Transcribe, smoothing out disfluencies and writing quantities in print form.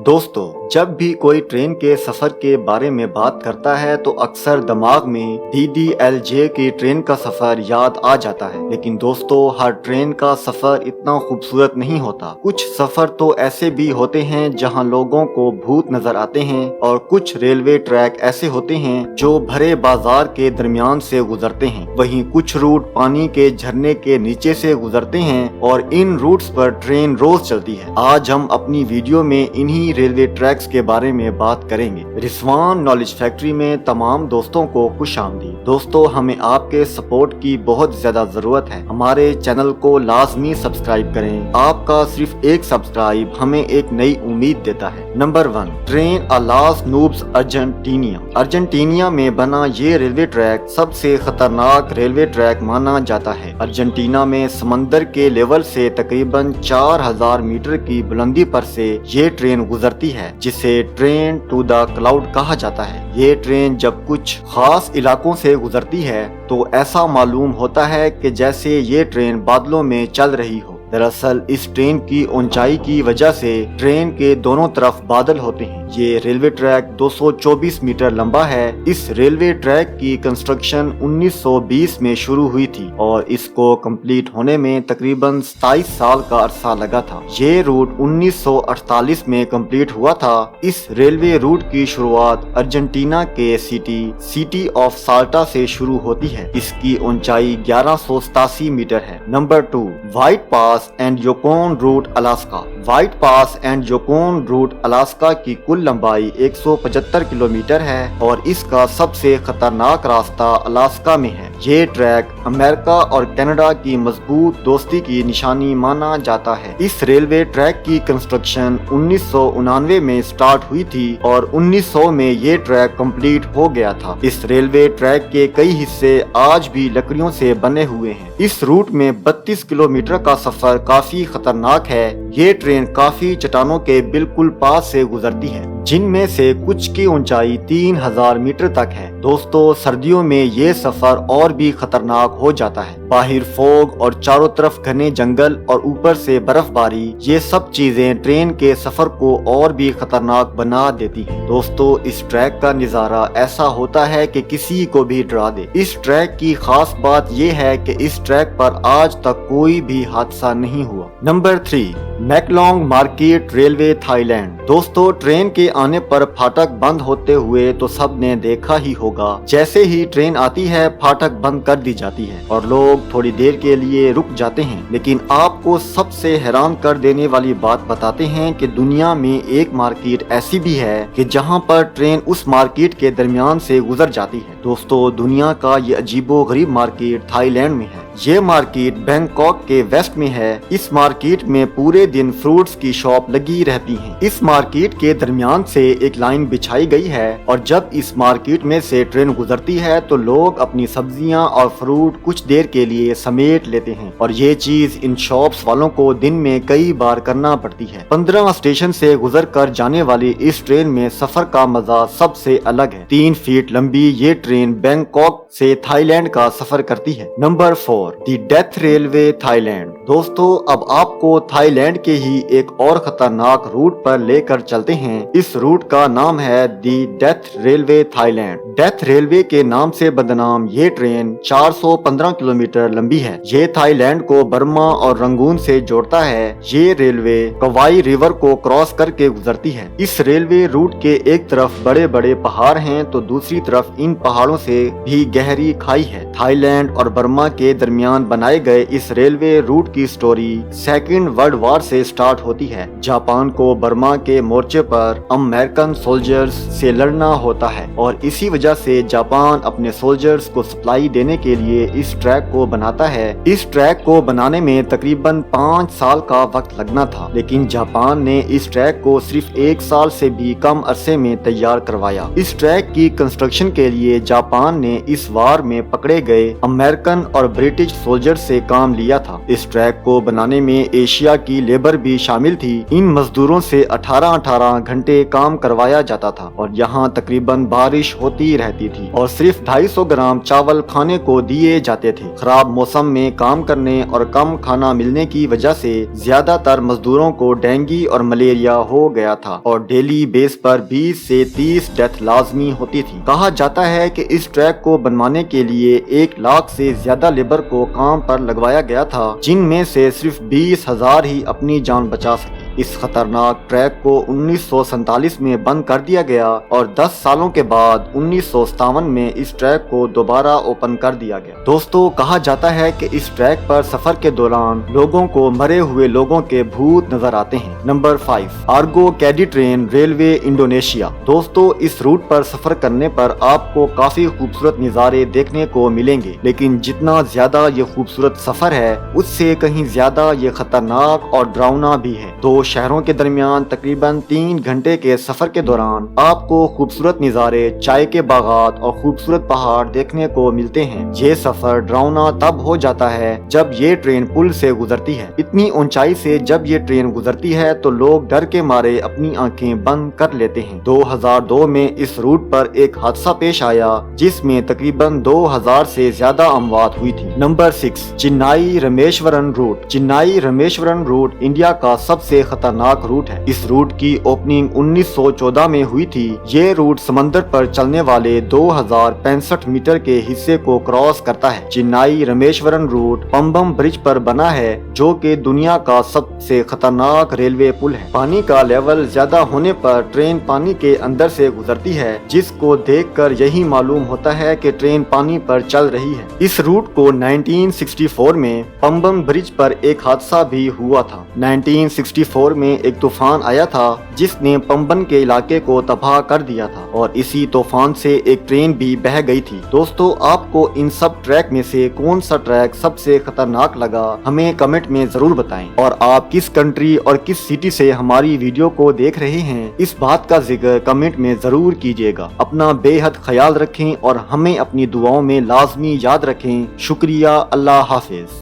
दोस्तों, जब भी कोई ट्रेन के सफर के बारे में बात करता है तो अक्सर दिमाग में DDLJ की ट्रेन का सफर याद आ जाता है। लेकिन दोस्तों, हर ट्रेन का सफर इतना खूबसूरत नहीं होता। कुछ सफर तो ऐसे भी होते हैं जहां लोगों को भूत नजर आते हैं, और कुछ रेलवे ट्रैक ऐसे होते हैं जो भरे बाजार के दरमियान से गुजरते हैं। वहीं कुछ रूट पानी के झरने के नीचे से गुजरते हैं और इन रूट्स पर ट्रेन रोज चलती है। आज हम अपनी वीडियो में इन्हीं रेलवे ट्रैक्स के बारे में बात करेंगे। रिजवान नॉलेज फैक्ट्री में तमाम दोस्तों को खुशामदीद। दोस्तों, हमें आपके सपोर्ट की बहुत ज्यादा जरूरत है। हमारे चैनल को लाजमी सब्सक्राइब करें। आपका सिर्फ एक सब्सक्राइब हमें एक नई उम्मीद देता है। Number 1, train alas noobs अर्जेंटीनिया। अर्जेंटीनिया में बना ये रेलवे ट्रैक सबसे खतरनाक रेलवे ट्रैक माना जाता है। अर्जेंटीना में समंदर के लेवल से तकरीबन 4000 मीटर की बुलंदी पर से ये ट्रेन गुजरती है, जिसे ट्रेन टू द क्लाउड कहा जाता है। ये ट्रेन जब कुछ खास इलाकों से गुजरती है तो ऐसा मालूम होता है कि जैसे ये ट्रेन बादलों में चल रही हो। दरअसल इस ट्रेन की ऊंचाई की वजह से ट्रेन के दोनों तरफ बादल होते हैं। ये रेलवे ट्रैक 224 मीटर लंबा है। इस रेलवे ट्रैक की कंस्ट्रक्शन 1920 में शुरू हुई थी और इसको कंप्लीट होने में तकरीबन 27 साल का अरसा लगा था। ये रूट 1948 में कंप्लीट हुआ था। इस रेलवे रूट की शुरुआत अर्जेंटीना के सिटी ऑफ साल्टा से शुरू होती है। इसकी ऊंचाई 1187 मीटर है। Number 2, White Pass and Yukon Route Alaska. White Pass and Yukon Route Alaska की कुल लंबाई 175 किलोमीटर है और इसका सबसे खतरनाक रास्ता अलास्का में है। ये ट्रैक अमेरिका और कनाडा की मजबूत दोस्ती की निशानी माना जाता है। इस रेलवे ट्रैक की कंस्ट्रक्शन 1999 में स्टार्ट हुई थी और 1900 में ये ट्रैक कंप्लीट हो गया था। इस रेलवे ट्रैक के कई हिस्से आज भी लकड़ियों से बने हुए हैं। इस रूट में 32 किलोमीटर का सफर काफी खतरनाक है। ये ट्रेन काफी चट्टानों के बिल्कुल पास से गुजरती है, जिनमें से कुछ की ऊंचाई 3000 मीटर तक है। दोस्तों, सर्दियों में ये सफर और भी खतरनाक हो जाता है। बाहर फॉग और चारों तरफ घने जंगल और ऊपर से बर्फबारी, ये सब चीजें ट्रेन के सफर को और भी खतरनाक बना देती हैं। दोस्तों, इस ट्रैक का नजारा ऐसा होता है कि किसी को भी डरा दे। इस ट्रैक की खास बात ये है कि इस ट्रैक पर आज तक कोई भी हादसा नहीं हुआ। Number 3, Maeklong market railway Thailand. दोस्तों, ट्रेन के आने पर फाटक बंद होते हुए तो सब ने देखा ही होगा। जैसे ही ट्रेन आती है फाटक बंद कर दी जाती है और लोग थोड़ी देर के लिए रुक जाते हैं। लेकिन आपको सबसे हैरान कर देने वाली बात बताते हैं कि दुनिया में एक मार्केट ऐसी भी है कि जहां पर ट्रेन उस मार्केट के दरमियान से गुजर जाती है। दोस्तों, दुनिया का ये अजीबोगरीब मार्केट थाईलैंड में है। ये मार्केट बैंकॉक के वेस्ट में है। इस मार्केट में पूरे दिन फ्रूट्स की शॉप लगी रहती हैं। इस मार्केट के दरमियान से एक लाइन बिछाई गई है और जब इस मार्केट में से ट्रेन गुजरती है तो लोग अपनी सब्जियां और फ्रूट कुछ देर के लिए समेट लेते हैं और ये चीज इन शॉप्स वालों को दिन में कई बार करना पड़ती है। 15 स्टेशन से गुजर कर जाने वाली इस ट्रेन में सफर का मजा सबसे अलग है। 3 फीट लंबी ये ट्रेन बैंकॉक से थाईलैंड का सफर करती है। नंबर 4, दी डेथ रेलवे थाईलैंड। दोस्तों, अब आपको थाईलैंड के ही एक और खतरनाक रूट पर लेकर चलते हैं। इस रूट का नाम है the death railway Thailand. Death railway के नाम से बदनाम ये ट्रेन 415 किलोमीटर लंबी है। ये थाईलैंड को बर्मा और रंगून से जोड़ता है। ये रेलवे कवाई रिवर को क्रॉस करके गुजरती है। इस रेलवे रूट के एक तरफ बड़े बड़े पहाड़ हैं तो दूसरी तरफ इन पहाड़ों से भी गहरी खाई है। थाईलैंड और बर्मा के दरमियान बनाए गए इस रेलवे रूट की स्टोरी सेकेंड वर्ल्ड वॉर से स्टार्ट होती है। जापान को बर्मा के मोर्चे पर अमेरिकन सोल्जर्स से लड़ना होता है और इसी वजह से जापान अपने सोल्जर्स को सप्लाई देने के लिए इस ट्रैक को बनाता है। इस ट्रैक को बनाने में तकरीबन 5 साल का वक्त लगना था, लेकिन जापान ने इस ट्रैक को सिर्फ 1 साल से भी कम अरसे में तैयार करवाया। इस ट्रैक की कंस्ट्रक्शन के लिए जापान ने इस वार में पकड़े गए अमेरिकन और ब्रिटिश सोल्जर से काम लिया था। इस ट्रैक को बनाने में एशिया की लेबर भी शामिल थी। इन मजदूरों से 18-18 घंटे काम करवाया जाता था और यहाँ तकरीबन बारिश होती ہوتی رہتی تھی اور صرف 250 گرام چاول کھانے کو دیے جاتے تھے۔ خراب موسم میں کام کرنے اور کم کھانا ملنے کی وجہ سے زیادہ تر مزدوروں کو ڈینگی اور ملیریا ہو گیا تھا اور ڈیلی بیس پر 20 سے 30 ڈیتھ لازمی ہوتی تھی۔ کہا جاتا ہے کہ اس ٹریک کو بنوانے کے لیے 1 لاکھ سے زیادہ لیبر کو کام پر لگوایا گیا تھا، جن میں سے صرف 20,000 ہی اپنی جان بچا سکے۔ اس خطرناک ٹریک کو 1947 میں بند کر دیا گیا اور 10 سالوں کے بعد 1957 میں اس ٹریک کو دوبارہ اوپن کر دیا گیا۔ دوستو، کہا جاتا ہے کہ اس ٹریک پر سفر کے دوران لوگوں کو مرے ہوئے لوگوں کے بھوت نظر آتے ہیں۔ Number 5، argue کیڈی train railway Indonesia. دوستو، اس روٹ پر سفر کرنے پر آپ کو کافی خوبصورت نظارے دیکھنے کو ملیں گے، لیکن جتنا زیادہ یہ خوبصورت سفر ہے اس سے کہیں زیادہ یہ خطرناک اور ڈراؤنا بھی ہے۔ دو شہروں کے درمیان تقریباً 3 گھنٹے کے سفر کے دوران آپ کو خوبصورت نظارے، چائے کے باغات اور خوبصورت پہاڑ دیکھنے کو ملتے ہیں۔ یہ سفر ڈراؤنا تب ہو جاتا ہے جب یہ ٹرین پل سے گزرتی ہے۔ اتنی اونچائی سے جب یہ ٹرین گزرتی ہے تو لوگ ڈر کے مارے اپنی آنکھیں بند کر لیتے ہیں۔ 2002 میں اس روٹ پر ایک حادثہ پیش آیا جس میں تقریباً 2000 سے زیادہ اموات ہوئی تھی۔ نمبر 6، چنائی رامیشورم روٹ۔ چنائی رامیشورم روٹ انڈیا کا سب سے خطرناک روٹ ہے۔ اس روٹ کی اوپننگ 1914 میں ہوئی تھی۔ یہ روٹ سمندر پر چلنے والے 2065 میٹر کے حصے کو کراس کرتا ہے۔ چنائی رامیشورم روٹ پمبم برج پر بنا ہے جو کہ دنیا کا سب سے خطرناک ریلوے پل ہے۔ پانی کا لیول زیادہ ہونے پر ٹرین پانی کے اندر سے گزرتی ہے، جس کو دیکھ کر یہی معلوم ہوتا ہے کہ ٹرین پانی پر چل رہی ہے۔ اس روٹ کو 1964 میں پمبم برج پر ایک حادثہ بھی ہوا تھا۔ 1964 میں ایک طوفان آیا تھا جس نے پمبن کے علاقے کو تباہ کر دیا تھا اور اسی طوفان سے ایک ٹرین بھی بہہ گئی تھی۔ دوستو، آپ کو ان سب ٹریک میں سے کون سا ٹریک سب سے خطرناک لگا ہمیں کمنٹ میں ضرور بتائیں، اور آپ کس کنٹری اور کس سٹی سے ہماری ویڈیو کو دیکھ رہے ہیں اس بات کا ذکر کمنٹ میں ضرور کیجیے گا۔ اپنا بے حد خیال رکھیں اور ہمیں اپنی دعاؤں میں لازمی یاد رکھیں۔ شکریہ، اللہ حافظ۔